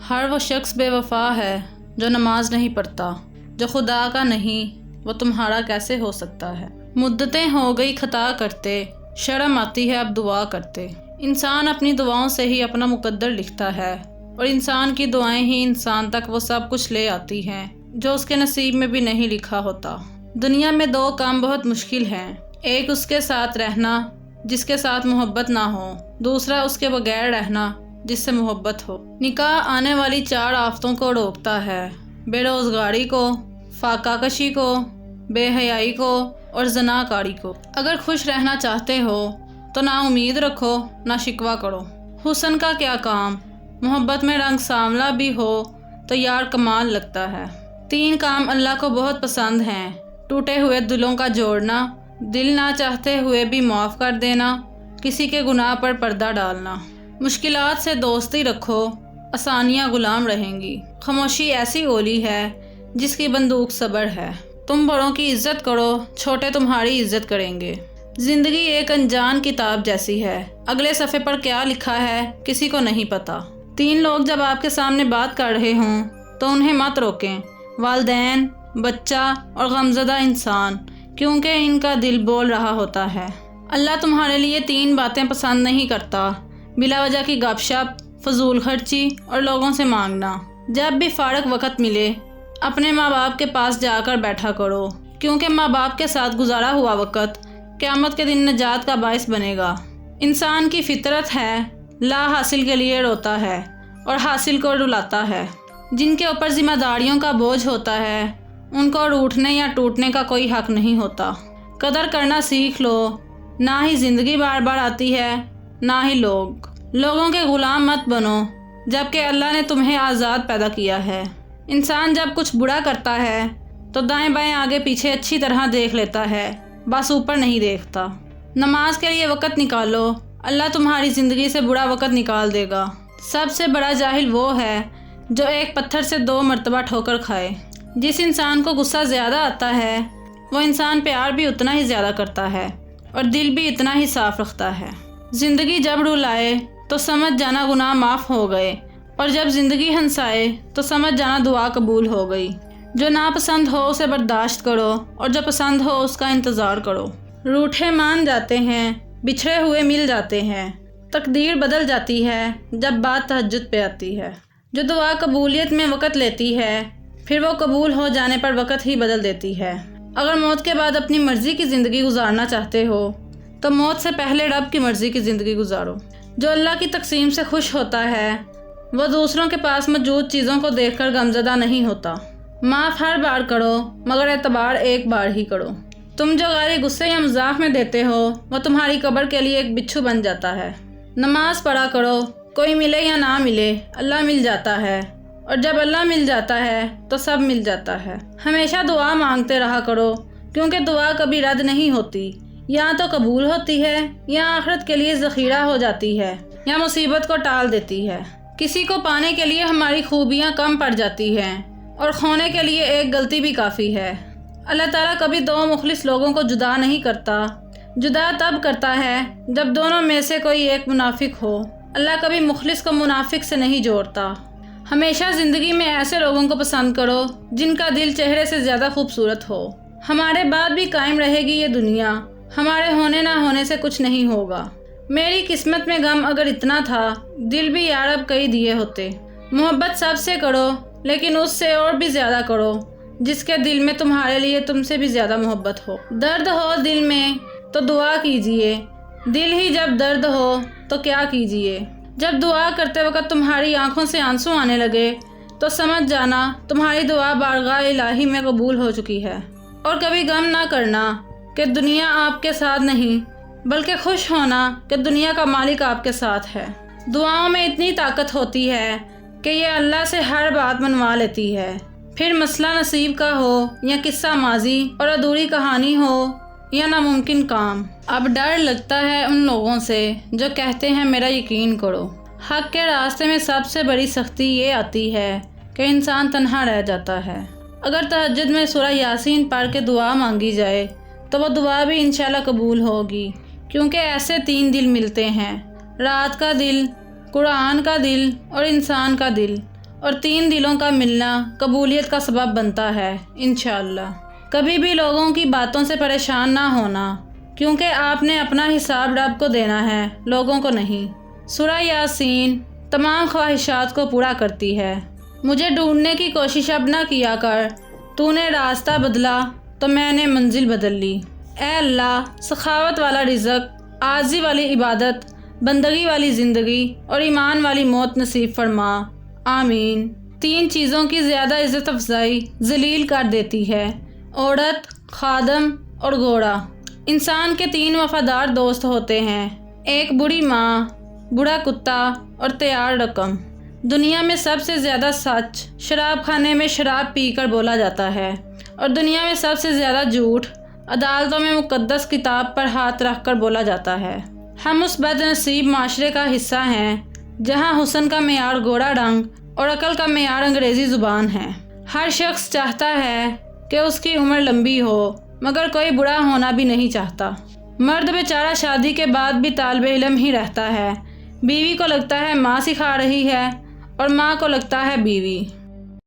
ہر وہ شخص بے وفا ہے جو نماز نہیں پڑھتا، جو خدا کا نہیں وہ تمہارا کیسے ہو سکتا ہے۔ مدتیں ہو گئی خطا کرتے، شرم آتی ہے اب دعا کرتے۔ انسان اپنی دعاؤں سے ہی اپنا مقدر لکھتا ہے، اور انسان کی دعائیں ہی انسان تک وہ سب کچھ لے آتی ہیں جو اس کے نصیب میں بھی نہیں لکھا ہوتا۔ دنیا میں دو کام بہت مشکل ہیں، ایک اس کے ساتھ رہنا جس کے ساتھ محبت نہ ہو، دوسرا اس کے بغیر رہنا جس سے محبت ہو۔ نکاح آنے والی 4 آفتوں کو روکتا ہے، بے روزگاری کو، فاقہ کشی کو، بے حیائی کو اور زنا کاری کو۔ اگر خوش رہنا چاہتے ہو تو نہ امید رکھو نہ شکوہ کرو۔ حسن کا کیا کام، محبت میں رنگ سانولا بھی ہو تو یار کمال لگتا ہے۔ 3 کام اللہ کو بہت پسند ہیں، ٹوٹے ہوئے دلوں کا جوڑنا، دل نہ چاہتے ہوئے بھی معاف کر دینا، کسی کے گناہ پر پردہ ڈالنا۔ مشکلات سے دوستی رکھو، آسانیاں غلام رہیں گی۔ خاموشی ایسی گولی ہے جس کی بندوق صبر ہے۔ تم بڑوں کی عزت کرو، چھوٹے تمہاری عزت کریں گے۔ زندگی ایک انجان کتاب جیسی ہے، اگلے صفحے پر کیا لکھا ہے کسی کو نہیں پتا۔ 3 لوگ جب آپ کے سامنے بات کر رہے ہوں تو انہیں مت روکیں، والدین، بچہ اور غمزدہ انسان، کیونکہ ان کا دل بول رہا ہوتا ہے۔ اللہ تمہارے لیے 3 باتیں پسند نہیں کرتا، بلا وجہ کی گپ شپ، فضول خرچی اور لوگوں سے مانگنا۔ جب بھی فارغ وقت ملے اپنے ماں باپ کے پاس جا کر بیٹھا کرو، کیونکہ ماں باپ کے ساتھ گزارا ہوا وقت قیامت کے دن نجات کا باعث بنے گا۔ انسان کی فطرت ہے، لا حاصل کے لیے روتا ہے اور حاصل کو رلاتا ہے۔ جن کے اوپر ذمہ داریوں کا بوجھ ہوتا ہے ان کو روٹھنے یا ٹوٹنے کا کوئی حق نہیں ہوتا۔ قدر کرنا سیکھ لو، نہ ہی زندگی بار بار آتی ہے نہ ہی لوگوں کے غلام مت بنو، جبکہ اللہ نے تمہیں آزاد پیدا کیا ہے۔ انسان جب کچھ برا کرتا ہے تو دائیں بائیں آگے پیچھے اچھی طرح دیکھ لیتا ہے، بس اوپر نہیں دیکھتا۔ نماز کے لیے وقت نکالو، اللہ تمہاری زندگی سے برا وقت نکال دے گا۔ سب سے بڑا جاہل وہ ہے جو ایک پتھر سے 2 مرتبہ ٹھوکر کھائے۔ جس انسان کو غصہ زیادہ آتا ہے وہ انسان پیار بھی اتنا ہی زیادہ کرتا ہے اور دل بھی اتنا ہی صاف رکھتا ہے۔ زندگی جب رلائے تو سمجھ جانا گناہ معاف ہو گئے، اور جب زندگی ہنسائے تو سمجھ جانا دعا قبول ہو گئی۔ جو ناپسند ہو اسے برداشت کرو اور جو پسند ہو اس کا انتظار کرو۔ روٹھے مان جاتے ہیں، بچھڑے ہوئے مل جاتے ہیں، تقدیر بدل جاتی ہے جب بات تہجد پہ آتی ہے۔ جو دعا قبولیت میں وقت لیتی ہے پھر وہ قبول ہو جانے پر وقت ہی بدل دیتی ہے۔ اگر موت کے بعد اپنی مرضی کی زندگی گزارنا چاہتے ہو تو موت سے پہلے رب کی مرضی کی زندگی گزارو۔ جو اللہ کی تقسیم سے خوش ہوتا ہے وہ دوسروں کے پاس موجود چیزوں کو دیکھ کر غمزدہ نہیں ہوتا۔ معاف ہر بار کرو مگر اعتبار ایک بار ہی کرو۔ تم جو گالی غصے یا مذاق میں دیتے ہو وہ تمہاری قبر کے لیے ایک بچھو بن جاتا ہے۔ نماز پڑھا کرو، کوئی ملے یا نہ ملے اللہ مل جاتا ہے، اور جب اللہ مل جاتا ہے تو سب مل جاتا ہے۔ ہمیشہ دعا مانگتے رہا کرو، کیونکہ دعا کبھی رد نہیں ہوتی، یا تو قبول ہوتی ہے یا آخرت کے لیے ذخیرہ ہو جاتی ہے یا مصیبت کو ٹال دیتی ہے۔ کسی کو پانے کے لیے ہماری خوبیاں کم پڑ جاتی ہیں اور کھونے کے لیے ایک غلطی بھی کافی ہے۔ اللہ تعالیٰ کبھی 2 مخلص لوگوں کو جدا نہیں کرتا، جدا تب کرتا ہے جب دونوں میں سے کوئی ایک منافق ہو۔ اللہ کبھی مخلص کو منافق سے نہیں جوڑتا۔ ہمیشہ زندگی میں ایسے لوگوں کو پسند کرو جن کا دل چہرے سے زیادہ خوبصورت ہو۔ ہمارے بعد بھی قائم رہے گی یہ دنیا، ہمارے ہونے نہ ہونے سے کچھ نہیں ہوگا۔ میری قسمت میں غم اگر اتنا تھا دل بھی یارب کئی دیے ہوتے۔ محبت سب سے کرو لیکن اس سے اور بھی زیادہ کرو جس کے دل میں تمہارے لیے تم سے بھی زیادہ محبت ہو۔ درد ہو دل میں تو دعا کیجئے، دل ہی جب درد ہو تو کیا کیجئے۔ جب دعا کرتے وقت تمہاری آنکھوں سے آنسو آنے لگے تو سمجھ جانا تمہاری دعا بارگاہ الہی میں قبول ہو چکی ہے۔ اور کبھی غم نہ کرنا کہ دنیا آپ کے ساتھ نہیں، بلکہ خوش ہونا کہ دنیا کا مالک آپ کے ساتھ ہے۔ دعاؤں میں اتنی طاقت ہوتی ہے کہ یہ اللہ سے ہر بات منوا لیتی ہے، پھر مسئلہ نصیب کا ہو یا قصہ ماضی اور ادھوری کہانی ہو یا ناممکن کام۔ اب ڈر لگتا ہے ان لوگوں سے جو کہتے ہیں میرا یقین کرو۔ حق کے راستے میں سب سے بڑی سختی یہ آتی ہے کہ انسان تنہا رہ جاتا ہے۔ اگر تہجد میں سورہ یاسین پڑھ کے دعا مانگی جائے تو وہ دعا بھی انشاءاللہ قبول ہوگی، کیونکہ ایسے 3 دل ملتے ہیں، رات کا دل، قرآن کا دل اور انسان کا دل، اور 3 دلوں کا ملنا قبولیت کا سبب بنتا ہے انشاءاللہ۔ کبھی بھی لوگوں کی باتوں سے پریشان نہ ہونا، کیونکہ آپ نے اپنا حساب رب کو دینا ہے، لوگوں کو نہیں۔ سورہ یاسین تمام خواہشات کو پورا کرتی ہے۔ مجھے ڈھونڈنے کی کوشش اب نہ کیا کر، تو نے راستہ بدلا تو میں نے منزل بدل لی۔ اے اللہ، سخاوت والا رزق، عاجزی والی عبادت، بندگی والی زندگی اور ایمان والی موت نصیب فرما، آمین۔ 3 چیزوں کی زیادہ عزت افزائی ذلیل کر دیتی ہے: عورت، خادم اور گھوڑا۔ انسان کے 3 وفادار دوست ہوتے ہیں: ایک بری ماں، بڑا کتا اور تیار رقم۔ دنیا میں سب سے زیادہ سچ شراب خانے میں شراب پی کر بولا جاتا ہے، اور دنیا میں سب سے زیادہ جھوٹ عدالتوں میں مقدس کتاب پر ہاتھ رکھ کر بولا جاتا ہے۔ ہم اس بد نصیب معاشرے کا حصہ ہیں جہاں حسن کا معیار گورا رنگ اور عقل کا معیار انگریزی زبان ہے۔ ہر شخص چاہتا ہے کہ اس کی عمر لمبی ہو، مگر کوئی بڑا ہونا بھی نہیں چاہتا۔ مرد بیچارہ شادی کے بعد بھی طالب علم ہی رہتا ہے، بیوی کو لگتا ہے ماں سکھا رہی ہے اور ماں کو لگتا ہے بیوی۔